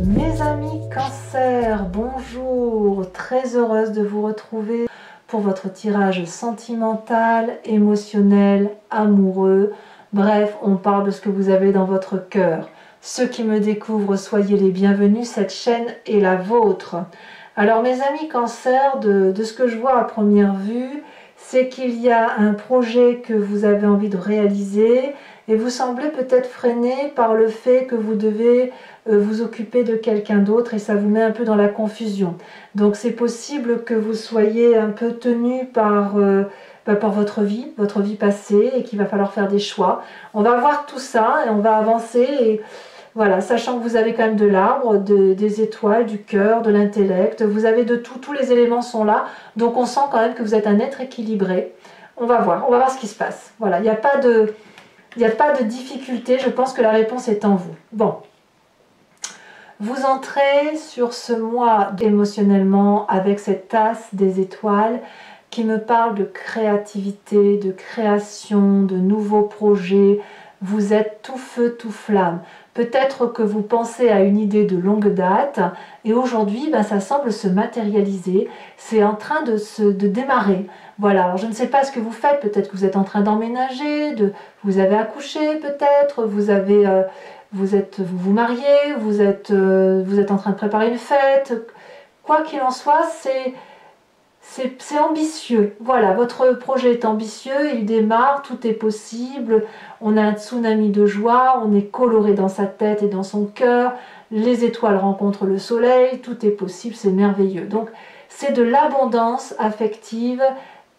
Mes amis Cancer, bonjour, très heureuse de vous retrouver pour votre tirage sentimental, émotionnel, amoureux. Bref, on parle de ce que vous avez dans votre cœur. Ceux qui me découvrent, soyez les bienvenus, cette chaîne est la vôtre. Alors mes amis Cancer, de ce que je vois à première vue, c'est qu'il y a un projet que vous avez envie de réaliser et vous semblez peut-être freiné par le fait que vous devez vous occuper de quelqu'un d'autre et ça vous met un peu dans la confusion. Donc c'est possible que vous soyez un peu tenu par votre vie passée et qu'il va falloir faire des choix. On va voir tout ça et on va avancer et voilà, sachant que vous avez quand même de l'arbre, des étoiles, du cœur, de l'intellect, vous avez de tout, tous les éléments sont là, donc on sent quand même que vous êtes un être équilibré. On va voir ce qui se passe. Voilà, il n'y a pas de difficulté, je pense que la réponse est en vous. Bon, vous entrez sur ce mois émotionnellement avec cette tasse des étoiles qui me parle de créativité, de création, de nouveaux projets. Vous êtes tout feu, tout flamme. Peut-être que vous pensez à une idée de longue date et aujourd'hui, ça semble se matérialiser. C'est en train de démarrer. Voilà, alors je ne sais pas ce que vous faites. Peut-être que vous êtes en train d'emménager, vous avez accouché peut-être, vous vous mariez, vous êtes en train de préparer une fête. Quoi qu'il en soit, c'est ambitieux. Voilà, votre projet est ambitieux, il démarre, tout est possible. On a un tsunami de joie, on est coloré dans sa tête et dans son cœur. Les étoiles rencontrent le soleil, tout est possible, c'est merveilleux. Donc, c'est de l'abondance affective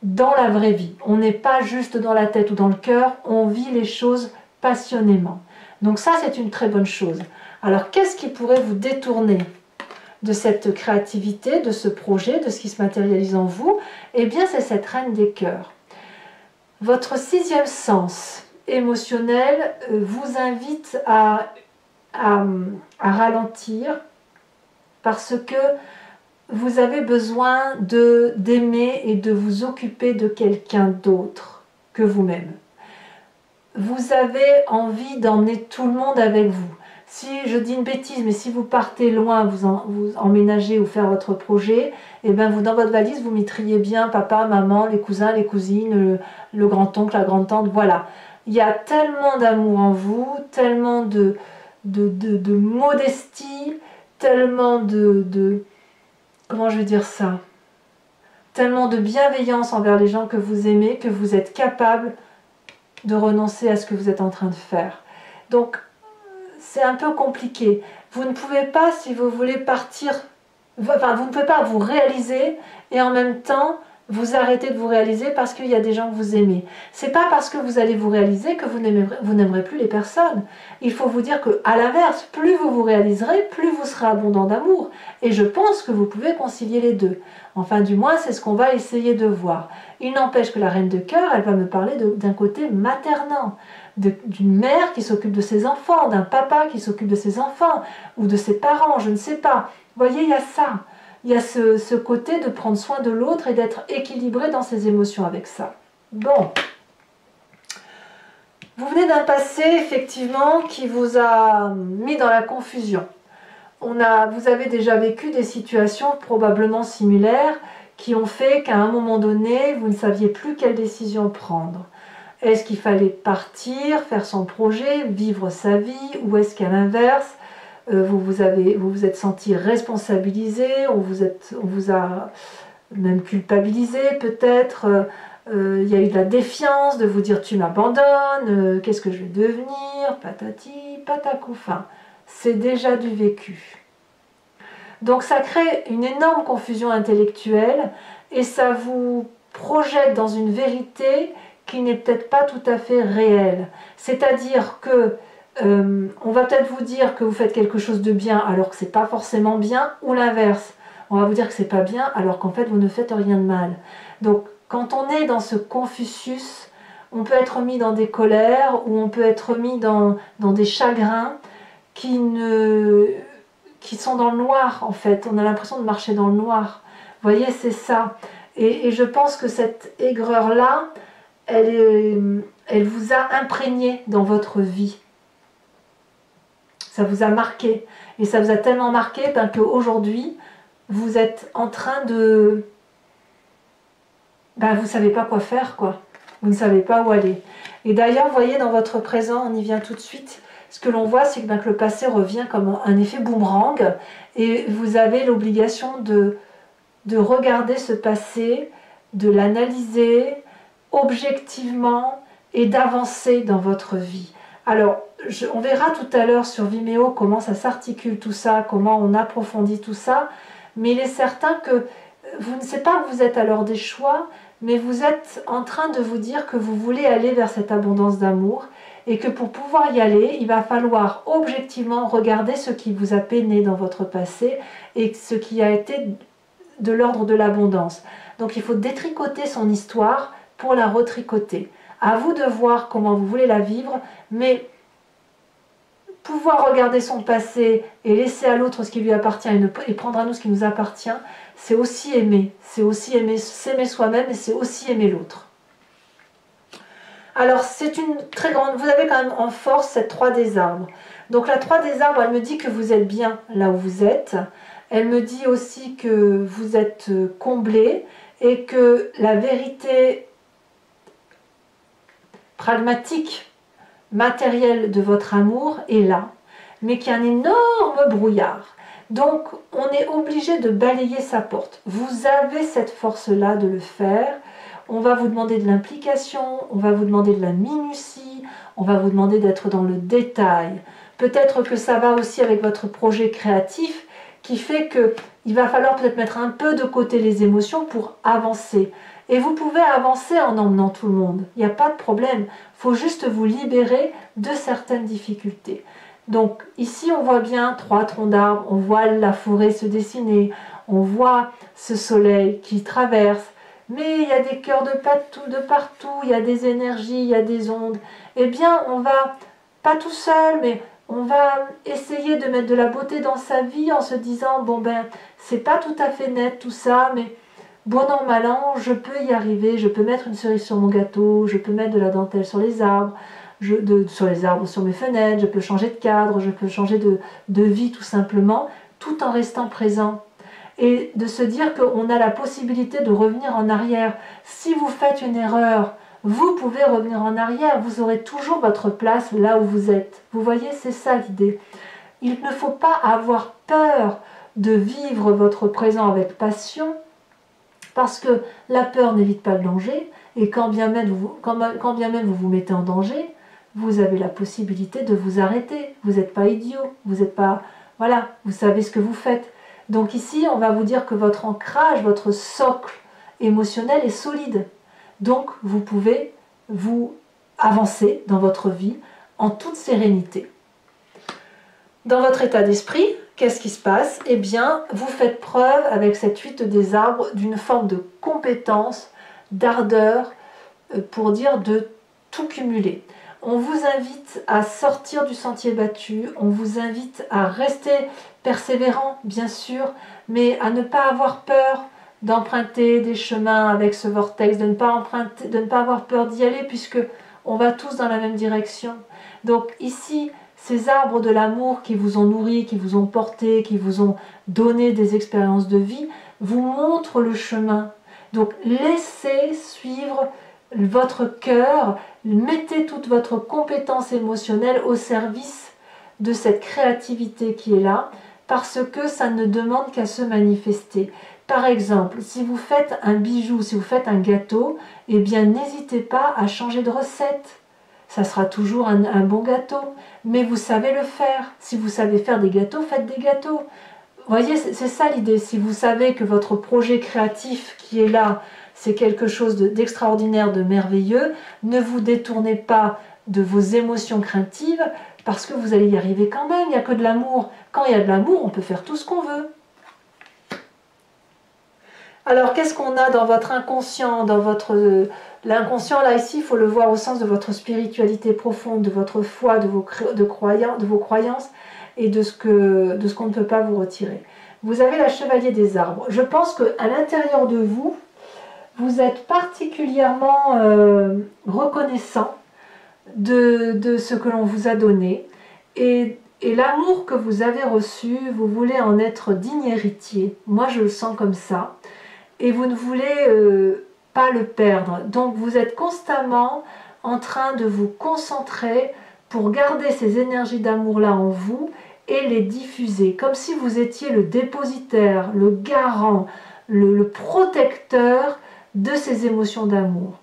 dans la vraie vie. On n'est pas juste dans la tête ou dans le cœur, on vit les choses passionnément. Donc ça, c'est une très bonne chose. Alors, qu'est-ce qui pourrait vous détourner de cette créativité, de ce projet, de ce qui se matérialise en vous? Eh bien, c'est cette reine des cœurs. Votre sixième sens émotionnel vous invite à ralentir parce que vous avez besoin d'aimer et de vous occuper de quelqu'un d'autre que vous-même. Vous avez envie d'emmener tout le monde avec vous. Si je dis une bêtise, mais si vous partez loin, vous emménagez ou faire votre projet, et bien vous dans votre valise, vous mettriez bien papa, maman, les cousins, les cousines, le grand-oncle, la grand-tante, voilà. Il y a tellement d'amour en vous, tellement de modestie, tellement comment je vais dire ça, tellement de bienveillance envers les gens que vous aimez, que vous êtes capable de renoncer à ce que vous êtes en train de faire. Donc, c'est un peu compliqué. Vous ne pouvez pas, si vous voulez partir, vous ne pouvez pas vous réaliser et en même temps vous arrêter de vous réaliser parce qu'il y a des gens que vous aimez. C'est pas parce que vous allez vous réaliser que vous n'aimerez plus les personnes. Il faut vous dire qu'à l'inverse, plus vous vous réaliserez, plus vous serez abondant d'amour. Et je pense que vous pouvez concilier les deux. Enfin, du moins, c'est ce qu'on va essayer de voir. Il n'empêche que la reine de cœur, elle va me parler d'un côté maternant, d'une mère qui s'occupe de ses enfants, d'un papa qui s'occupe de ses enfants, ou de ses parents, je ne sais pas. Vous voyez, il y a ça. Il y a ce côté de prendre soin de l'autre et d'être équilibré dans ses émotions avec ça. Bon. Vous venez d'un passé, effectivement, qui vous a mis dans la confusion. Vous avez déjà vécu des situations probablement similaires qui ont fait qu'à un moment donné, vous ne saviez plus quelle décision prendre. Est-ce qu'il fallait partir, faire son projet, vivre sa vie, ou est-ce qu'à l'inverse, vous vous êtes senti responsabilisé, on vous a même culpabilisé peut-être, il y a eu de la défiance, de vous dire tu m'abandonnes, qu'est-ce que je vais devenir, patati, patacoufin. C'est déjà du vécu. Donc ça crée une énorme confusion intellectuelle et ça vous projette dans une vérité qui n'est peut-être pas tout à fait réelle. C'est-à-dire que on va peut-être vous dire que vous faites quelque chose de bien alors que c'est pas forcément bien, ou l'inverse. On va vous dire que c'est pas bien alors qu'en fait vous ne faites rien de mal. Donc quand on est dans ce Confucius, on peut être mis dans des colères ou on peut être mis dans des chagrins qui sont dans le noir en fait. On a l'impression de marcher dans le noir. Vous voyez, c'est ça. Et je pense que cette aigreur-là, elle vous a imprégné dans votre vie. Ça vous a marqué. Et ça vous a tellement marqué qu'aujourd'hui, vous êtes en train de... vous ne savez pas quoi faire, quoi. Vous ne savez pas où aller. Et d'ailleurs, vous voyez, dans votre présent, on y vient tout de suite, ce que l'on voit, c'est que le passé revient comme un effet boomerang, et vous avez l'obligation de regarder ce passé, de l'analyser objectivement et d'avancer dans votre vie. Alors, on verra tout à l'heure sur Vimeo comment ça s'articule tout ça, comment on approfondit tout ça, mais il est certain que vous ne savez pas que vous êtes à l'heure des choix, mais vous êtes en train de vous dire que vous voulez aller vers cette abondance d'amour et que pour pouvoir y aller, il va falloir objectivement regarder ce qui vous a peiné dans votre passé et ce qui a été de l'ordre de l'abondance. Donc il faut détricoter son histoire pour la retricoter. À vous de voir comment vous voulez la vivre, mais pouvoir regarder son passé et laisser à l'autre ce qui lui appartient et prendre à nous ce qui nous appartient, c'est aussi aimer. C'est aussi aimer, s'aimer soi-même et c'est aussi aimer l'autre. Alors c'est une très grande... Vous avez quand même en force cette 3 des arbres. Donc la 3 des arbres, elle me dit que vous êtes bien là où vous êtes. Elle me dit aussi que vous êtes comblé et que la vérité pragmatique, matérielle de votre amour est là, mais qu'il y a un énorme brouillard. Donc on est obligé de balayer sa porte. Vous avez cette force-là de le faire. On va vous demander de l'implication, on va vous demander de la minutie, on va vous demander d'être dans le détail. Peut-être que ça va aussi avec votre projet créatif, qui fait qu'il va falloir peut-être mettre un peu de côté les émotions pour avancer. Et vous pouvez avancer en emmenant tout le monde, il n'y a pas de problème. Il faut juste vous libérer de certaines difficultés. Donc ici on voit bien 3 troncs d'arbres, on voit la forêt se dessiner, on voit ce soleil qui traverse, mais il y a des cœurs de partout, il y a des énergies, il y a des ondes. Eh bien on va, pas tout seul, mais on va essayer de mettre de la beauté dans sa vie en se disant, bon c'est pas tout à fait net tout ça, mais bon an, mal an, je peux y arriver, je peux mettre une cerise sur mon gâteau, je peux mettre de la dentelle sur les arbres, sur mes fenêtres, je peux changer de cadre, je peux changer de vie tout simplement, tout en restant présent. Et de se dire qu'on a la possibilité de revenir en arrière. Si vous faites une erreur, vous pouvez revenir en arrière, vous aurez toujours votre place là où vous êtes. Vous voyez, c'est ça l'idée. Il ne faut pas avoir peur de vivre votre présent avec passion, parce que la peur n'évite pas le danger, et quand bien même vous vous mettez en danger, vous avez la possibilité de vous arrêter. Vous n'êtes pas idiot, vous n'êtes pas... Voilà, vous savez ce que vous faites. Donc ici, on va vous dire que votre ancrage, votre socle émotionnel est solide. Donc vous pouvez vous avancer dans votre vie en toute sérénité. Dans votre état d'esprit, qu'est-ce qui se passe? Eh bien, vous faites preuve avec cette 8 des arbres d'une forme de compétence, d'ardeur, pour dire de tout cumuler. On vous invite à sortir du sentier battu, on vous invite à rester persévérant, bien sûr, mais à ne pas avoir peur d'emprunter des chemins avec ce vortex, de ne pas avoir peur d'y aller, puisque on va tous dans la même direction. Donc ici, ces arbres de l'amour qui vous ont nourri, qui vous ont porté, qui vous ont donné des expériences de vie, vous montrent le chemin. Donc laissez suivre votre cœur, mettez toute votre compétence émotionnelle au service de cette créativité qui est là, parce que ça ne demande qu'à se manifester. Par exemple, si vous faites un bijou, si vous faites un gâteau, eh bien n'hésitez pas à changer de recette. Ça sera toujours un bon gâteau, mais vous savez le faire. Si vous savez faire des gâteaux, faites des gâteaux. Vous voyez, c'est ça l'idée. Si vous savez que votre projet créatif qui est là, c'est quelque chose d'extraordinaire, de merveilleux, ne vous détournez pas de vos émotions craintives, parce que vous allez y arriver quand même. Il n'y a que de l'amour. Quand il y a de l'amour, on peut faire tout ce qu'on veut. Alors, qu'est-ce qu'on a dans votre inconscient, dans votre... L'inconscient, là, ici, il faut le voir au sens de votre spiritualité profonde, de votre foi, de vos croyances et de ce qu'on ne peut pas vous retirer. Vous avez la chevalier des arbres. Je pense qu'à l'intérieur de vous, vous êtes particulièrement reconnaissant de ce que l'on vous a donné et Et l'amour que vous avez reçu, vous voulez en être digne héritier. Moi, je le sens comme ça. Et vous ne voulez pas le perdre. Donc, vous êtes constamment en train de vous concentrer pour garder ces énergies d'amour-là en vous et les diffuser. Comme si vous étiez le dépositaire, le garant, le protecteur de ces émotions d'amour.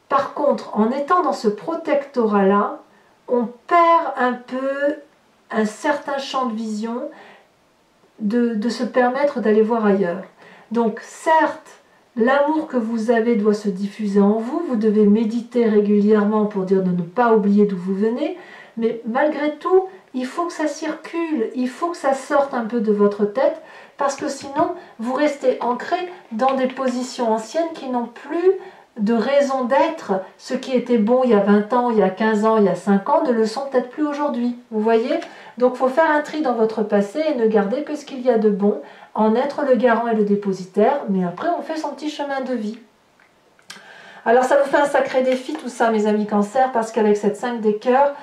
Par contre, en étant dans ce protectorat-là, on perd un peu un certain champ de vision de se permettre d'aller voir ailleurs. Donc certes, l'amour que vous avez doit se diffuser en vous, vous devez méditer régulièrement pour dire de ne pas oublier d'où vous venez, mais malgré tout, il faut que ça circule, il faut que ça sorte un peu de votre tête, parce que sinon, vous restez ancré dans des positions anciennes qui n'ont plus de raison d'être. Ce qui était bon il y a 20 ans, il y a 15 ans, il y a 5 ans, ne le sont peut-être plus aujourd'hui. Vous voyez? Donc, il faut faire un tri dans votre passé et ne garder que ce qu'il y a de bon, en être le garant et le dépositaire, mais après, on fait son petit chemin de vie. Alors, ça vous fait un sacré défi, tout ça, mes amis Cancer, parce qu'avec cette 5 des cœurs,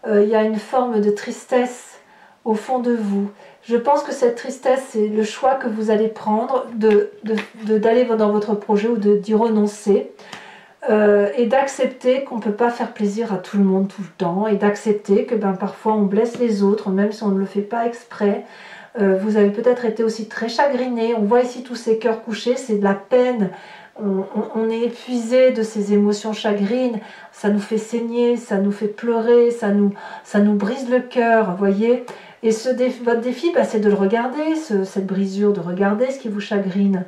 il y a une forme de tristesse au fond de vous. Je pense que cette tristesse, c'est le choix que vous allez prendre d'aller dans votre projet ou d'y renoncer et d'accepter qu'on ne peut pas faire plaisir à tout le monde tout le temps et d'accepter que parfois on blesse les autres, même si on ne le fait pas exprès. Vous avez peut-être été aussi très chagriné. On voit ici tous ces cœurs couchés, c'est de la peine. On est épuisé de ces émotions chagrines, ça nous fait saigner, ça nous fait pleurer, ça nous brise le cœur, voyez. Et votre défi, c'est de le regarder, cette brisure, de regarder ce qui vous chagrine.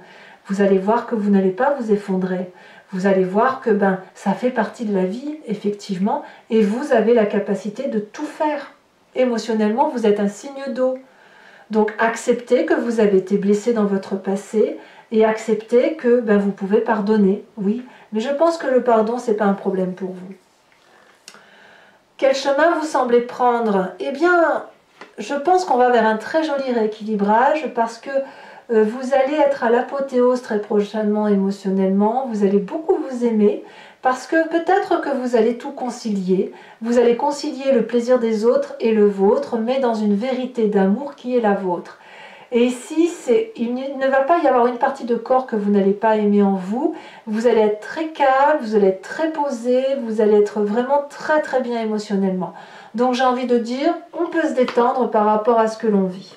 Vous allez voir que vous n'allez pas vous effondrer. Vous allez voir que ça fait partie de la vie, effectivement, et vous avez la capacité de tout faire. Émotionnellement, vous êtes un signe d'eau. Donc acceptez que vous avez été blessé dans votre passé, et acceptez que vous pouvez pardonner, oui. Mais je pense que le pardon, ce n'est pas un problème pour vous. Quel chemin vous semblez prendre? Eh bien, je pense qu'on va vers un très joli rééquilibrage parce que vous allez être à l'apothéose très prochainement émotionnellement, vous allez beaucoup vous aimer parce que peut-être que vous allez tout concilier. Vous allez concilier le plaisir des autres et le vôtre, mais dans une vérité d'amour qui est la vôtre. Et ici, il ne va pas y avoir une partie de corps que vous n'allez pas aimer en vous. Vous allez être très calme, vous allez être très posé, vous allez être vraiment très très bien émotionnellement. Donc j'ai envie de dire, on peut se détendre par rapport à ce que l'on vit.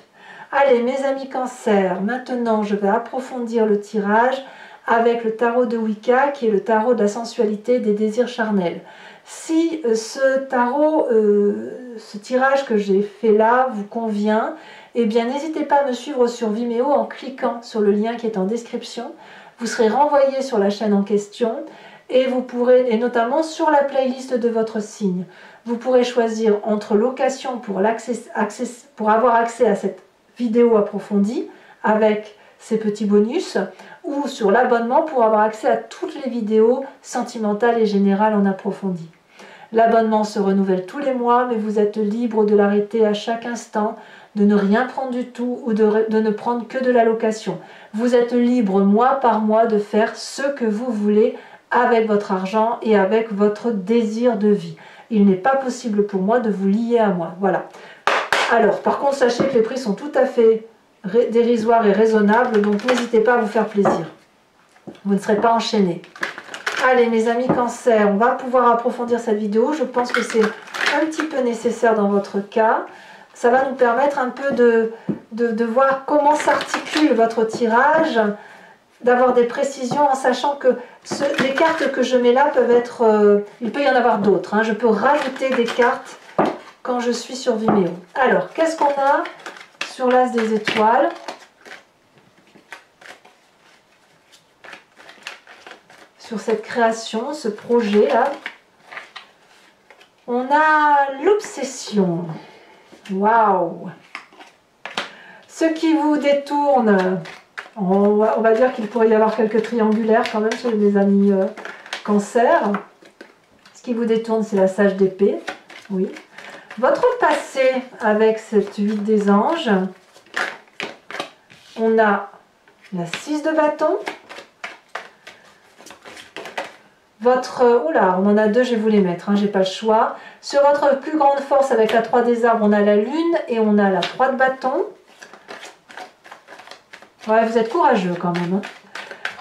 Allez, mes amis Cancer, maintenant je vais approfondir le tirage avec le tarot de Wicca, qui est le tarot de la sensualité et des désirs charnels. Si ce tarot, ce tirage que j'ai fait là vous convient, eh bien n'hésitez pas à me suivre sur Vimeo en cliquant sur le lien qui est en description. Vous serez renvoyé sur la chaîne en question et vous pourrez, et notamment sur la playlist de votre signe, vous pourrez choisir entre location pour avoir accès à cette vidéo approfondie avec ces petits bonus ou sur l'abonnement pour avoir accès à toutes les vidéos sentimentales et générales en approfondi. L'abonnement se renouvelle tous les mois, mais vous êtes libre de l'arrêter à chaque instant, de ne rien prendre du tout ou de ne prendre que de la location. Vous êtes libre mois par mois de faire ce que vous voulez avec votre argent et avec votre désir de vie. Il n'est pas possible pour moi de vous lier à moi. Voilà. Alors, par contre, sachez que les prix sont tout à fait dérisoires et raisonnables, donc n'hésitez pas à vous faire plaisir. Vous ne serez pas enchaînés. Allez, mes amis Cancer, on va pouvoir approfondir cette vidéo. Je pense que c'est un petit peu nécessaire dans votre cas. Ça va nous permettre un peu de voir comment s'articule votre tirage, d'avoir des précisions en sachant que les cartes que je mets là peuvent être... il peut y en avoir d'autres. Je peux rajouter des cartes quand je suis sur Vimeo. Alors, qu'est-ce qu'on a sur l'As des étoiles? Sur cette création, ce projet-là, on a l'obsession. Waouh! Ce qui vous détourne, on va dire qu'il pourrait y avoir quelques triangulaires quand même chez les amis Cancer. Ce qui vous détourne, c'est la sage d'épée. Oui. Votre passé avec cette 8 des anges. On a la 6 de bâton. Oula, on en a deux, je vais vous les mettre, hein, j'ai pas le choix. Sur votre plus grande force avec la 3 des arbres, on a la lune et on a la 3 de bâton. Ouais, vous êtes courageux quand même. Hein.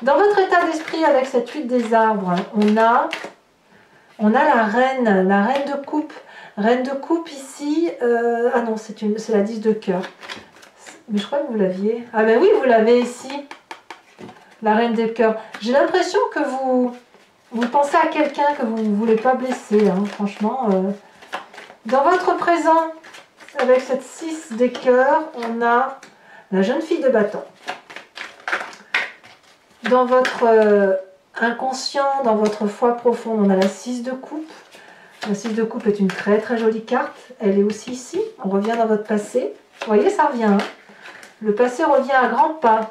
Dans votre état d'esprit avec cette 8 des arbres, on a la reine de coupe. Reine de coupe ici, ah non, c'est la 10 de cœur. Mais je crois que vous l'aviez. Ah ben oui, vous l'avez ici. La reine de cœur. J'ai l'impression que vous pensez à quelqu'un que vous ne voulez pas blesser, hein, franchement. Dans votre présent, avec cette 6 des cœurs, on a la jeune fille de bâton. Dans votre inconscient, dans votre foi profonde, on a la 6 de coupe. La 6 de coupe est une très très jolie carte. Elle est aussi ici. On revient dans votre passé. Vous voyez, ça revient. Hein. Le passé revient à grands pas.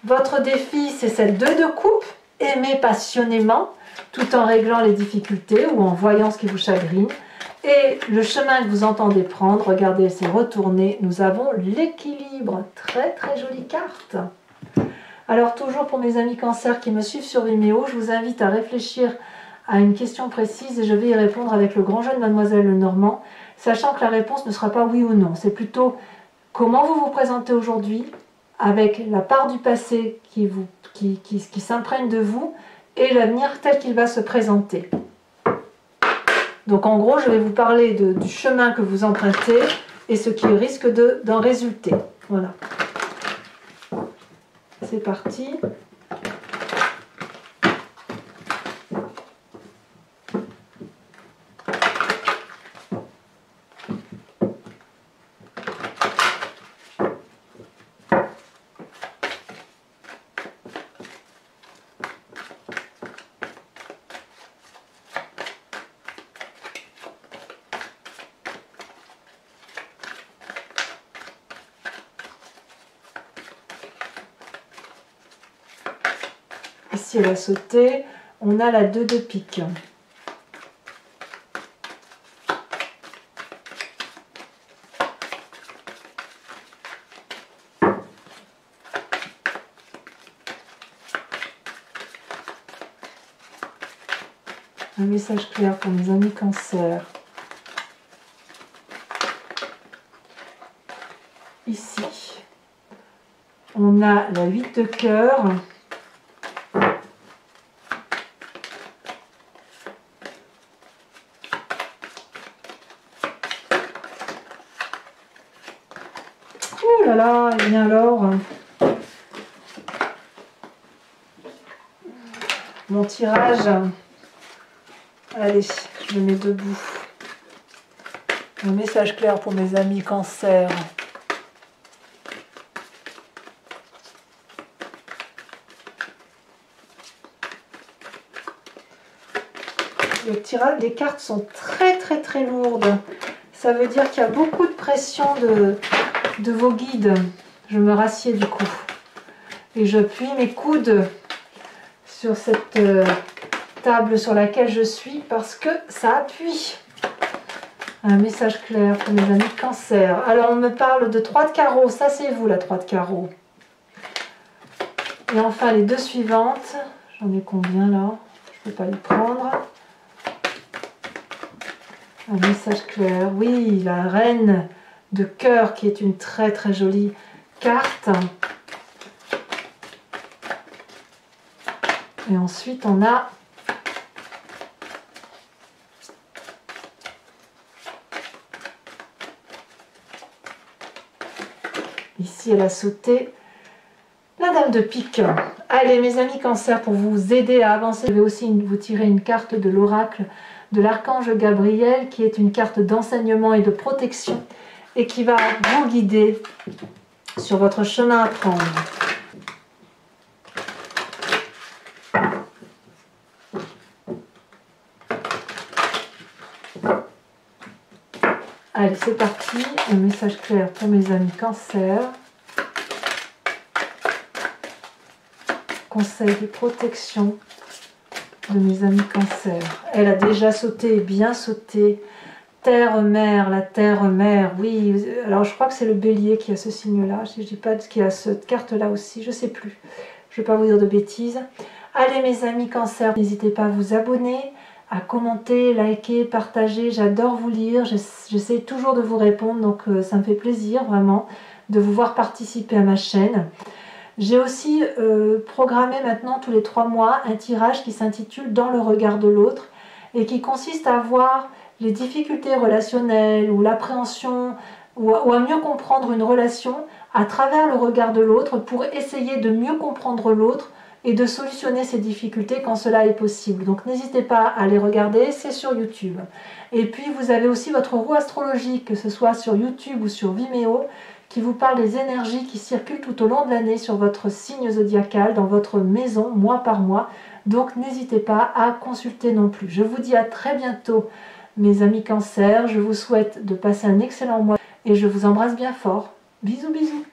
Votre défi, c'est cette 2 de coupe. Aimer passionnément, tout en réglant les difficultés ou en voyant ce qui vous chagrine. Et le chemin que vous entendez prendre, regardez, c'est retourner. Nous avons l'équilibre. Très très jolie carte. Alors toujours pour mes amis cancer qui me suivent sur Vimeo, je vous invite à réfléchir à une question précise et je vais y répondre avec le grand jeu de Mademoiselle Lenormand, sachant que la réponse ne sera pas oui ou non. C'est plutôt comment vous vous présentez aujourd'hui avec la part du passé qui s'imprègne de vous et l'avenir tel qu'il va se présenter. Donc en gros, je vais vous parler du chemin que vous empruntez et ce qui risque d'en résulter. Voilà. C'est parti. Ici, elle a sauté. On a la 2 de pique. Un message clair pour mes amis cancer. Ici, on a la 8 de cœur. Oh là là, et bien alors, mon tirage, allez, je me mets debout. Un message clair pour mes amis cancer. Les cartes sont très très très lourdes. Ça veut dire qu'il y a beaucoup de pression de vos guides. Je me rassieds du coup. Et j'appuie mes coudes sur cette table sur laquelle je suis parce que ça appuie. Un message clair pour mes amis cancer. Alors on me parle de 3 de carreau. Ça c'est vous la 3 de carreau. Et enfin les deux suivantes. J'en ai combien là? Je ne peux pas les prendre. Un message clair. Oui, la reine de cœur qui est une très très jolie carte. Et ensuite on a ici elle a sauté la dame de pique. Allez mes amis cancer, pour vous aider à avancer, je vais aussi vous tirer une carte de l'oracle de l'archange Gabriel qui est une carte d'enseignement et de protection et qui va vous guider sur votre chemin à prendre. Allez, c'est parti. Un message clair pour mes amis cancer. Conseil de protection de mes amis cancer. Elle a déjà sauté, bien sauté. Terre-mer, la terre-mer, oui. Alors je crois que c'est le bélier qui a ce signe-là. Si je dis pas qui a cette carte-là aussi, je sais plus. Je ne vais pas vous dire de bêtises. Allez mes amis Cancer, n'hésitez pas à vous abonner, à commenter, liker, partager. J'adore vous lire, j'essaie toujours de vous répondre, donc ça me fait plaisir vraiment de vous voir participer à ma chaîne. J'ai aussi programmé maintenant tous les 3 mois un tirage qui s'intitule Dans le regard de l'autre et qui consiste à voir les difficultés relationnelles ou l'appréhension ou à mieux comprendre une relation à travers le regard de l'autre pour essayer de mieux comprendre l'autre et de solutionner ces difficultés quand cela est possible. Donc n'hésitez pas à les regarder, c'est sur YouTube. Et puis vous avez aussi votre roue astrologique, que ce soit sur YouTube ou sur Vimeo, qui vous parle des énergies qui circulent tout au long de l'année sur votre signe zodiacal, dans votre maison, mois par mois. Donc n'hésitez pas à consulter non plus. Je vous dis à très bientôt mes amis Cancer, je vous souhaite de passer un excellent mois et je vous embrasse bien fort. Bisous bisous.